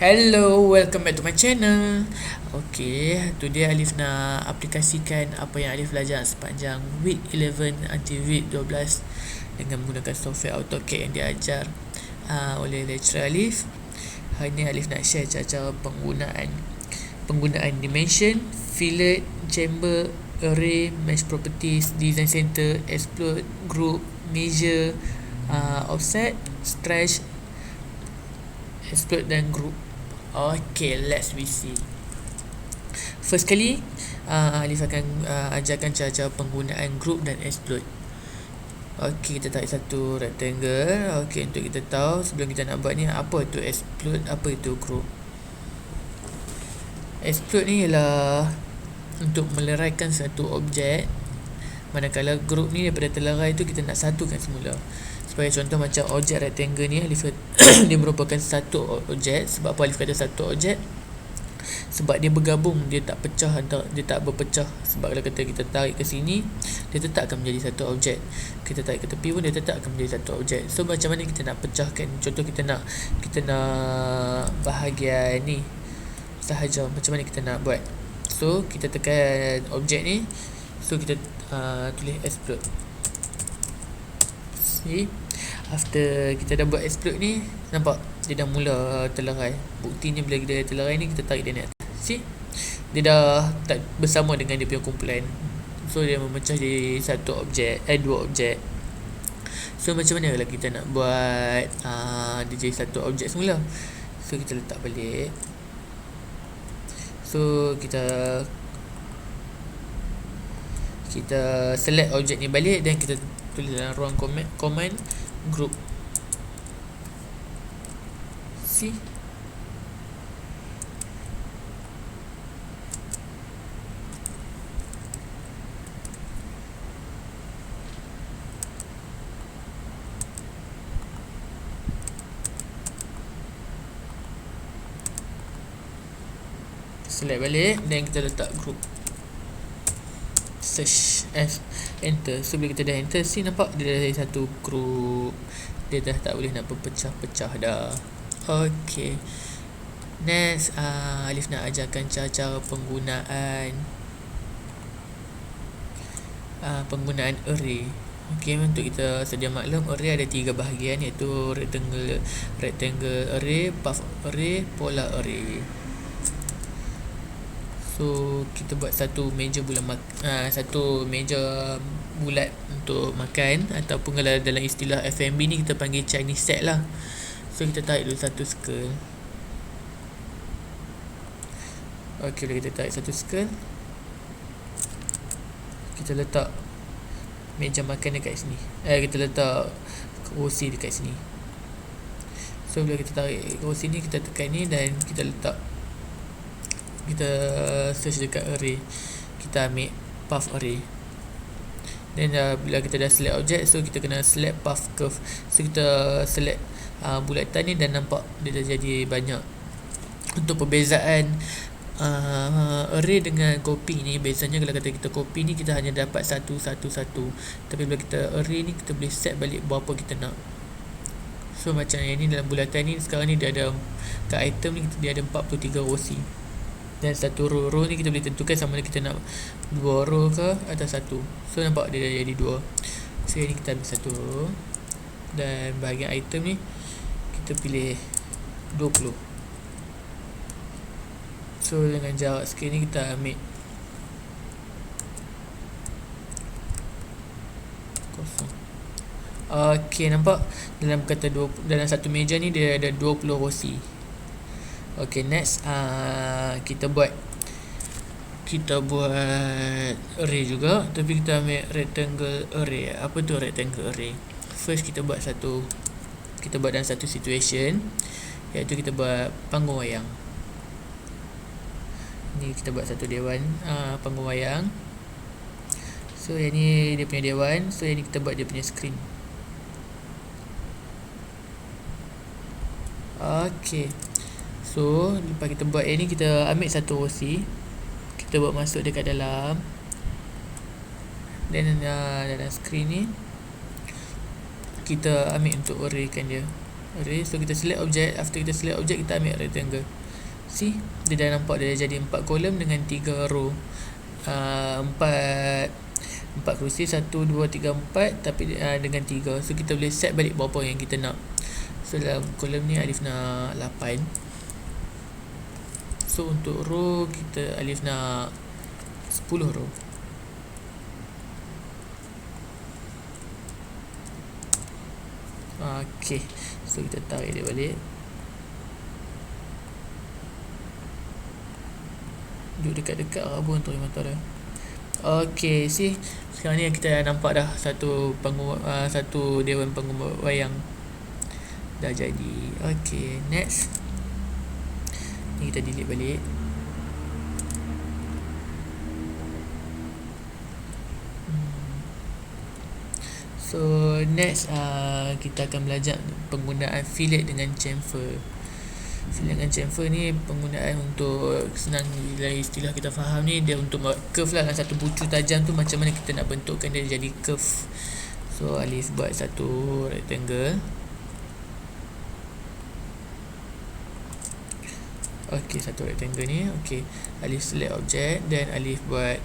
Hello, welcome back to my channel. Okay, today Alif nak aplikasikan apa yang Alif belajar sepanjang week 11 until week 12 dengan menggunakan software AutoCAD yang diajar oleh lecturer Alif. Hari ni Alif nak share cara-cara penggunaan dimension, fillet, chamber, array, mesh properties, design center, explode, group, measure, offset, stretch, explode dan group. Okay, let's see. First kali, Alif akan ajarkan cara-cara penggunaan group dan explode. Okay, kita tarik satu rectangle. Okay, untuk kita tahu sebelum kita nak buat ni, apa itu explode, apa itu group. Explode ni ialah untuk meleraikan satu objek, manakala group ni daripada terlerai tu kita nak satukan semula. Sebagai contoh macam objek rectangle ni, Alif dia merupakan satu objek. Sebab apa Alif kata satu objek? Sebab dia bergabung, dia tak berpecah. Sebab kalau kata kita tarik ke sini, dia tetap akan menjadi satu objek. Kita tarik ke tepi pun dia tetap akan menjadi satu objek. So macam mana kita nak pecahkan? Contoh kita nak bahagian ni sahaja, macam mana kita nak buat? So kita tekan objek ni, so kita tulis explode. See? After kita dah buat explode ni, nampak dia dah mula terlerai. Buktinya bila dia terlerai ni, kita tarik dia naik. See? Dia dah tak bersama dengan dia punya kumpulan. So dia memecah jadi satu objek, dua objek. So macam mana kalau kita nak buat dia jadi satu objek semula? So kita letak balik. So kita select objek ni balik dan kita tulis dalam ruang command group. See? Select balik dan kita letak group. Search enter. So bila kita dah enter, see nampak dia dah jadi satu group. Dia dah tak boleh nak berpecah-pecah dah. Okay, next Alif nak ajarkan cara-cara penggunaan array. Okay, untuk kita sedia maklum, array ada 3 bahagian, iaitu rectangle array, puff array, polar array. So kita buat satu meja bulat untuk makan, ataupun kalau dalam istilah F&B ni kita panggil Chinese set lah. So kita tarik dulu satu circle. Okay, bila kita tarik satu circle, kita letak meja makan dekat sini. Kita letak kerusi dekat sini. So bila kita tarik kerusi ni, kita tekan ni dan kita search dekat array. Kita ambil path array. Dan bila kita dah select objek, so kita kena select path curve. So kita select bulatan ni dan nampak dia dah jadi banyak. Untuk perbezaan array dengan copy ni, biasanya kalau kata kita copy ni, kita hanya dapat satu. Tapi bila kita array ni, kita boleh set balik berapa kita nak. So macam yang ni dalam bulatan ni, sekarang ni dia ada kat item ni dia ada 43 rosi. Dan satu row ni kita boleh tentukan sama ada kita nak 2 row ke atau 1. So nampak dia dah jadi 2. So ni kita ambil 1. Dan bahagian item ni kita pilih 20. So dengan jarak scale ni kita ambil 0. Okay, nampak dalam dalam satu meja ni dia ada 20 rosi. Okay, next kita buat array juga, tapi kita ambil rectangle array. Apa tu rectangle array? First kita buat dalam satu situation, iaitu kita buat panggung wayang. Ni kita buat satu dewan panggung wayang. So yang ni dia punya dewan. So yang ni kita buat dia punya screen. Okay, so lepas kita buat ni, kita ambil satu rosi, kita buat masuk dekat dalam. Dan dalam screen ni kita ambil untuk arraykan dia. Okay, so kita select objek. After kita select objek, kita ambil rectangle. See, dia dah nampak dia jadi 4 kolom dengan 3 row. 4 kerusi, 1, 2, 3, 4, tapi dengan 3. So kita boleh set balik berapa yang kita nak. So dalam kolom ni Alif nak 8. So untuk row kita Alif nak 10 row. Okay, so kita tarik dia balik. Duduk dekat-dekat rabun tu memang tahu dah. Okay, see, sekarang ni kita dah nampak dah satu dewan penggambar wayang dah jadi. Okay, next ni kita delete balik. So next kita akan belajar penggunaan fillet dengan chamfer. Fillet dengan chamfer ni penggunaan untuk senang bila istilah kita faham ni, dia untuk buat curve lah. Dalam satu bucu tajam tu macam mana kita nak bentukkan dia jadi curve. So Alif buat satu rectangle. Okay, satu rectangle ni. Okay, Alif select objek dan Alif buat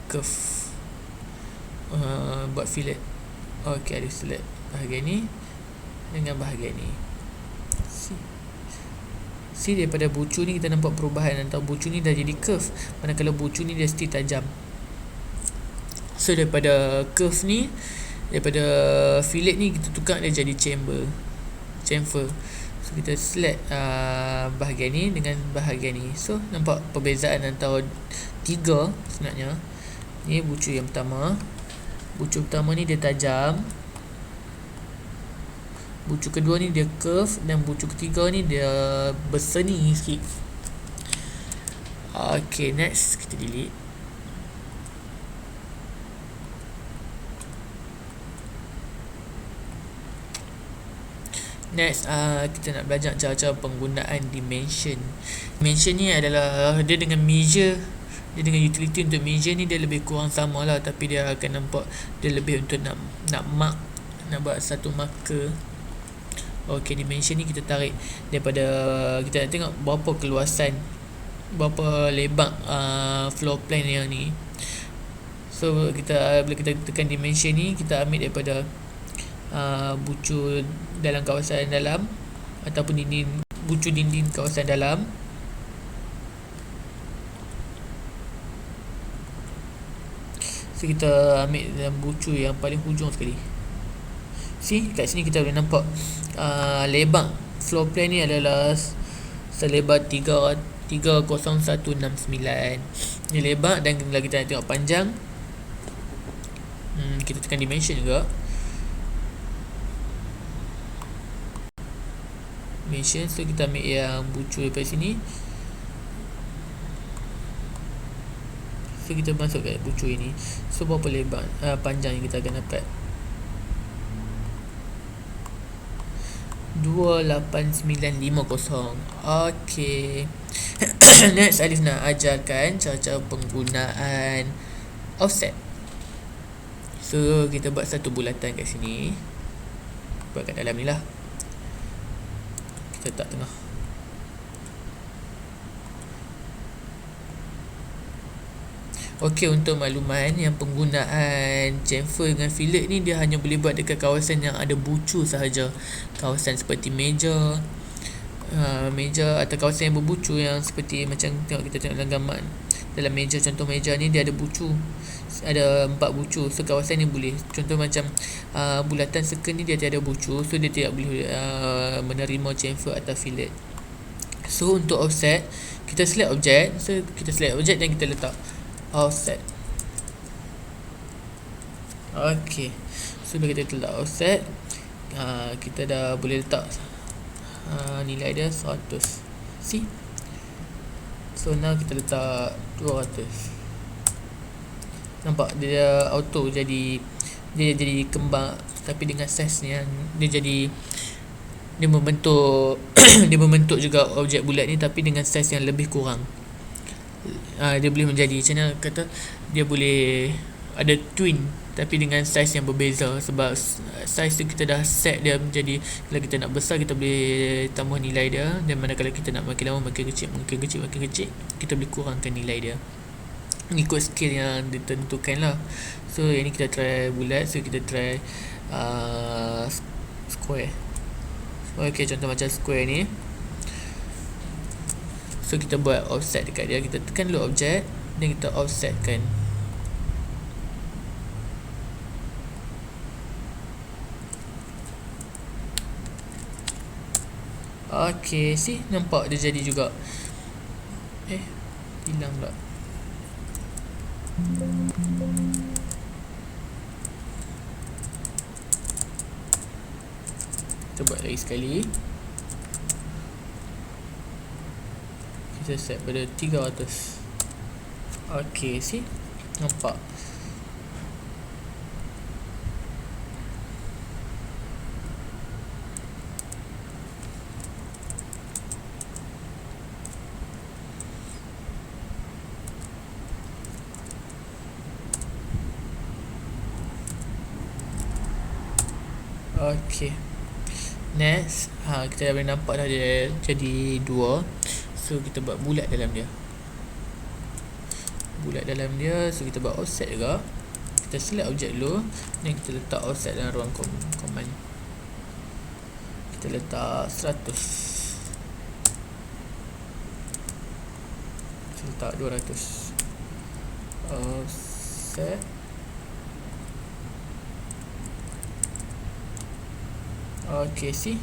curve, buat fillet. Okay, Alif select bahagian ni dengan bahagian ni. See, daripada bucu ni kita nampak perubahan antara bucu ni dah jadi curve, manakala bucu ni dia still tajam. So daripada curve ni, daripada fillet ni kita tukar dia jadi chamfer. So kita select bahagian ni dengan bahagian ni. So nampak perbezaan antara 3 sebenarnya. Ni bucu yang pertama. Bucu pertama ni dia tajam, bucu kedua ni dia curve, dan bucu ketiga ni dia berseni sikit. Okay, next kita delete. Next kita nak belajar cara-cara penggunaan dimension. Dimension ni adalah dia dengan measure, dia dengan utility untuk measure ni dia lebih kurang sama lah, tapi dia akan nampak dia lebih untuk nak mark, nak buat satu marker. Okay, dimension ni kita tarik daripada, kita nak tengok berapa keluasan, berapa lebar floor plan yang ni. So bila kita tekan dimension ni, kita ambil daripada bucu dalam kawasan dalam ataupun bucu dinding kawasan dalam. So kita ambil dalam bucu yang paling hujung sekali. See, kat sini kita boleh nampak lebar floor plan ni adalah selebar 30169. Ni lebar, dan kalau kita nak tengok panjang, kita tekan dimension juga. Dimension, so kita ambil yang bucu daripada sini. So kita masuk kat bucu ini. So berapa lebar panjang yang kita akan dapat? 28950. Okay. Next, Alif nak ajarkan cara-cara penggunaan offset. So kita buat satu bulatan kat sini, buat kat dalam ni lah. Kita letak tengah. Okey, untuk makluman, yang penggunaan chamfer dengan fillet ni dia hanya boleh buat dekat kawasan yang ada bucu sahaja. Kawasan seperti meja atau kawasan yang berbucu, yang seperti macam kita tengok dalam gambar. Dalam meja, contoh meja ni dia ada bucu, ada 4 bucu. So kawasan ni boleh. Contoh macam bulatan circle ni dia tiada bucu, so dia tidak boleh menerima chamfer atau fillet. So untuk offset, kita select objek. So kita select objek dan kita letak offset. Okay, so bila kita letak offset, kita dah boleh letak nilai dia 100. See, so now kita letak 200. Nampak dia auto jadi kembang, tapi dengan saiz ni dia membentuk dia membentuk juga objek bulat ni, tapi dengan saiz yang lebih kurang. Dia boleh menjadi, macam mana kata, dia boleh ada twin tapi dengan saiz yang berbeza. Sebab saiz tu kita dah set dia menjadi, kalau kita nak besar kita boleh tambah nilai dia, dan manakala kita nak makin lama makin kecil, kita boleh kurangkan nilai dia ikut skill yang ditentukan lah. So yang ni kita try bulat, so kita try square. Okay, contoh macam square ni, so kita buat offset dekat dia. Kita tekan dulu objek, dan kita offsetkan. Okay, see, nampak dia jadi juga. Hilang pula. Kita buat lagi sekali. Kita set pada 300. Okay, see, nampak. Okay, next, kita dah boleh nampak dah dia jadi 2. So kita buat bulat dalam dia. So kita buat offset juga. Kita select objek dulu, dan kita letak offset dalam ruang command. Kita letak 100. Kita letak 200. Offset. Okay, see,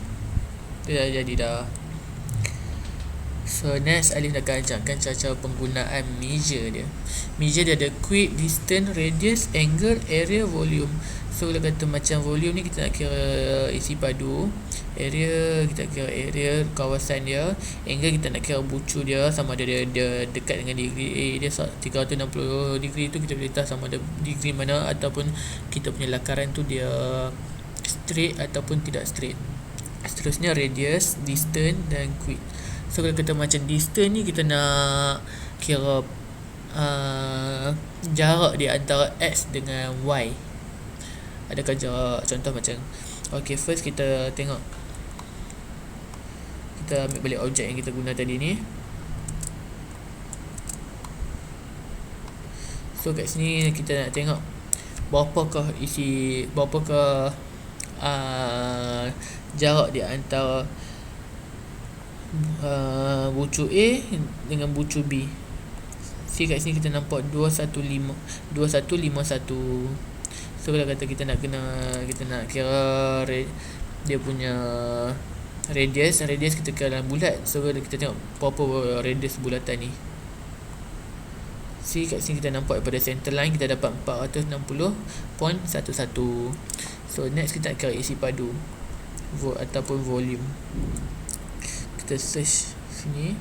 dia dah jadi dah. So next, Alif nak ajarkan cara penggunaan measure dia. Measure dia ada quick, distance, radius, angle, area, volume. So kalau kata macam volume ni, kita nak kira isi padu. Area, kita kira area kawasan dia. Angle, kita nak kira bucu dia, sama ada dia dekat dengan degree A dia 360 degree tu, kita boleh tahu sama ada degree mana, ataupun kita punya lakaran tu dia straight ataupun tidak straight. Seterusnya radius, distance dan quick. So kalau kita macam distance ni, kita nak kira jarak di antara X dengan Y. Adakah jarak, contoh macam, okay, first kita tengok, kita ambil balik objek yang kita guna tadi ni. So kat sini kita nak tengok berapakah jarak di antara bucu A dengan bucu B. See, kat sini kita nampak 2151. So kalau kata kita nak kira dia punya radius kita kira dalam bulat. So kita tengok berapa radius bulatan ni. See, kat sini kita nampak pada center line kita dapat 460.11. So next kita nak kira isi padu ataupun volume. Kita search sini.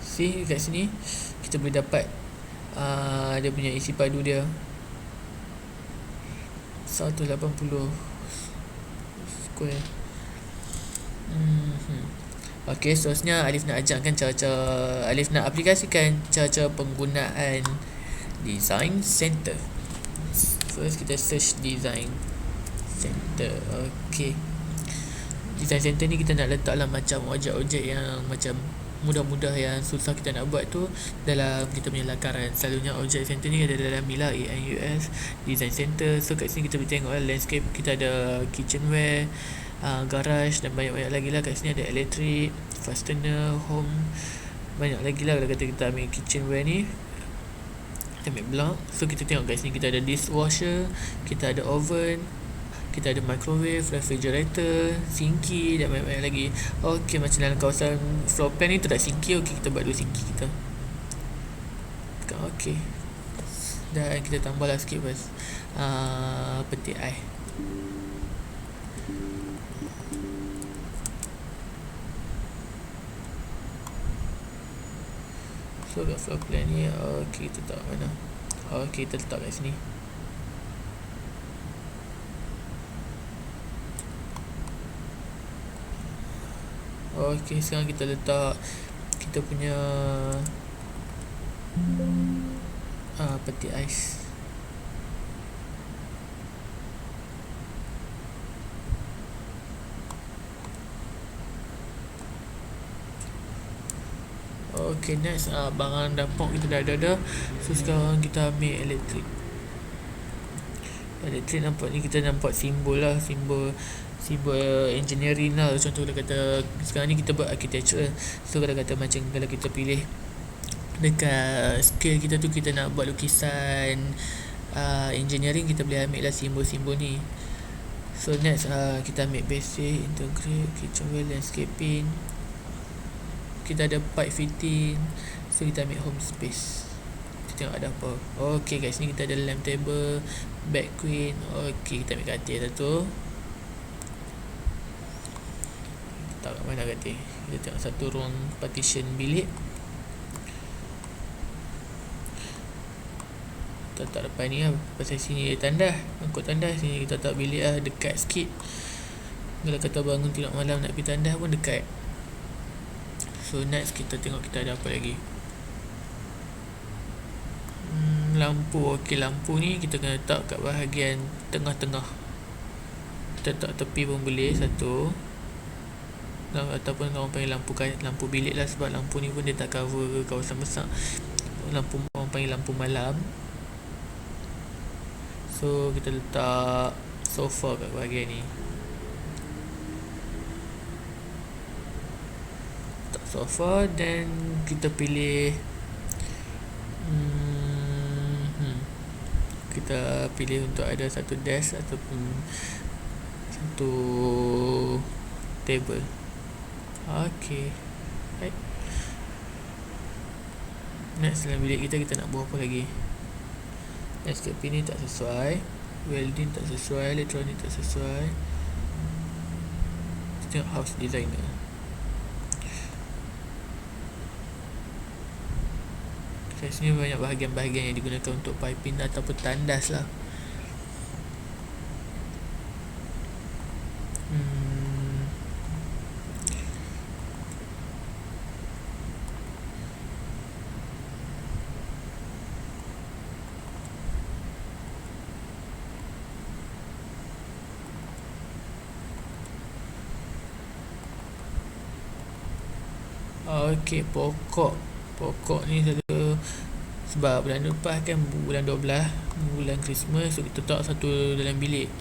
See, kat sini kita boleh dapat dia punya isi padu dia 180 square. Okay, seterusnya Alif nak ajarkan Alif nak aplikasikan cara penggunaan Design Center. First kita search Design Center. Okay, Design Center ni kita nak letaklah macam objek-objek yang macam mudah-mudah yang susah kita nak buat tu dalam kita punya lakaran. Selalunya objek center ni ada dalam Mila ANUS Design Center. So kat sini kita boleh tengok landscape, kita ada kitchenware, garage dan banyak-banyak lagi lah. Kat sini ada electric, fastener, home, banyak lagi lah. Kalau kata kita ambil kitchenware ni, kita ambil block. So kita tengok kat sini kita ada dishwasher, kita ada oven, kita ada microwave, refrigerator, sinki dan banyak-banyak lagi. Okay, macam dalam kawasan floor plan ni tak ada sinki. Okay, kita buat dua sinki kita. Okay, dan kita tambahlah sikit pas peti air. So kat floor plan ni, okay, kita letak mana? Okay, kita letak kat sini. Okay, sekarang kita kita punya peti ais. Okay, next barang dapur kita dah ada. So sekarang kita ambil elektrik. Elektrik nampak ni, kita nampak simbol lah, simbol engineering lah. Contoh kalau kata sekarang ni kita buat architecture. So kalau kata macam kalau kita pilih dekat skill kita tu, kita nak buat lukisan engineering, kita boleh ambil lah simbol-simbol ni. So next kita ambil basic, integrate, kitchen wall, landscaping. Kita ada pipe fitting. So kita ambil home space. Kita tengok ada apa. Okay guys, ni kita ada lamp table, back queen. Okay, kita ambil katil satu. Tak kat mana katil. Kita tengok satu ruang partition bilik. Kita tak depan ni lah, pasal sini dia tandas, angkut tandas. Sini kita tak bilik lah, dekat sikit. Kalau kata bangun tidur malam nak pergi tandas pun dekat. So next kita tengok kita ada apa lagi. Lampu. Okay, lampu ni kita kena letak kat bahagian tengah-tengah. Kita letak tepi pun boleh satu. Ataupun orang panggil lampu bilik lah, sebab lampu ni pun dia tak cover kawasan besar. Lampu orang panggil lampu malam. So kita letak sofa kat bahagian ni. Letak sofa, dan kita pilih kita pilih untuk ada satu desk ataupun satu table. Okay, right. Next dalam bilik kita nak buat apa lagi. Landscape ni tak sesuai, welding tak sesuai, elektronik tak sesuai. Kita tengok house designer. Kat sini banyak bahagian-bahagian yang digunakan untuk piping ataupun tandas lah. Okay, pokok ni selalu, sebab bulan lepas kan bulan 12, bulan Christmas. So kita letak satu dalam bilik.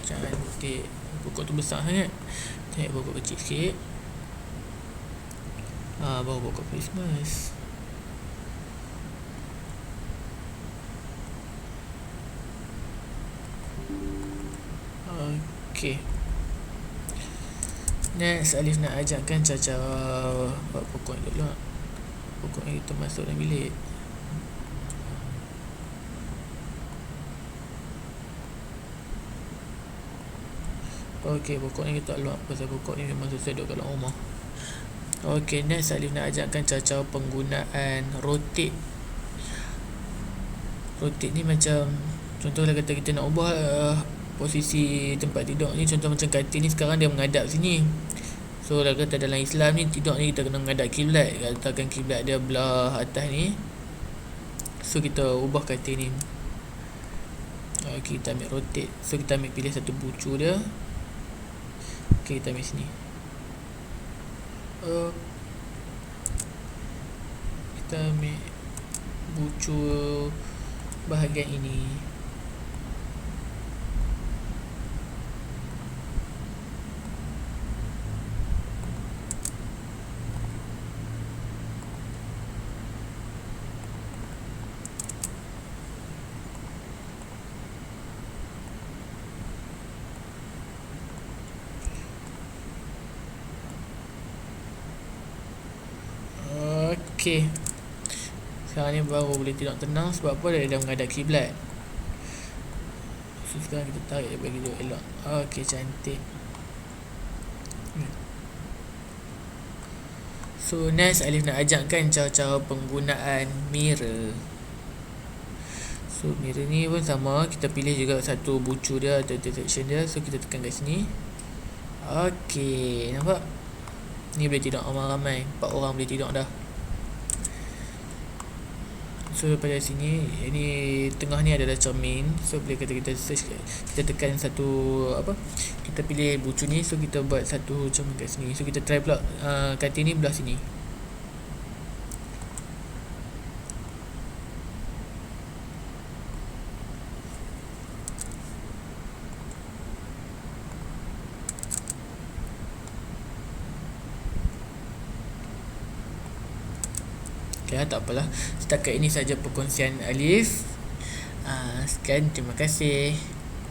Cantik. Pokok tu besar sangat. Tengok pokok kecil sikit. Baru pokok Christmas. Okay, next Alif nak ajarkan cara buat pokok dulu. Pokok yang kita masuk dalam bilik. Okay, pokok ni kita luak, pasal pokok ni memang susah duduk kat rumah. Okay, next Alif nak ajarkan cara penggunaan rotate. Rotate ni macam, contoh kalau kata kita nak ubah posisi tempat tidur ni. Contoh macam katil ni sekarang dia menghadap sini. So kalau kata dalam Islam ni, tidur ni kita kena menghadap kiblat. Katakan kiblat dia belah atas ni, so kita ubah katil ni. Okay, kita ambil rotate. So kita ambil pilih satu bucu dia. Okay, kita ambil sini. Kita ambil bucu bahagian ini. Okay, sekarang ni baru boleh tidur tenang. Sebab apa? Dia dah menghadap kiblat. So sekarang kita tarik dia bagi dia elok. Okay, cantik. So next Alif nak ajarkan cara-cara penggunaan mirror. So mirror ni pun sama, kita pilih juga satu bucu dia atau detection dia. So kita tekan kat sini. Okay, nampak? Ni boleh tidur ramai-ramai, 4 orang boleh tidur dah. So pada sini, ini tengah ni adalah cermin. So boleh kata kita search, kita tekan satu apa, kita pilih bucu ni. So kita buat satu cermin kat sini. So kita try pula katil ni belah sini. Okay, tak apalah. Setakat ini saja perkongsian Alif. Sekian, terima kasih.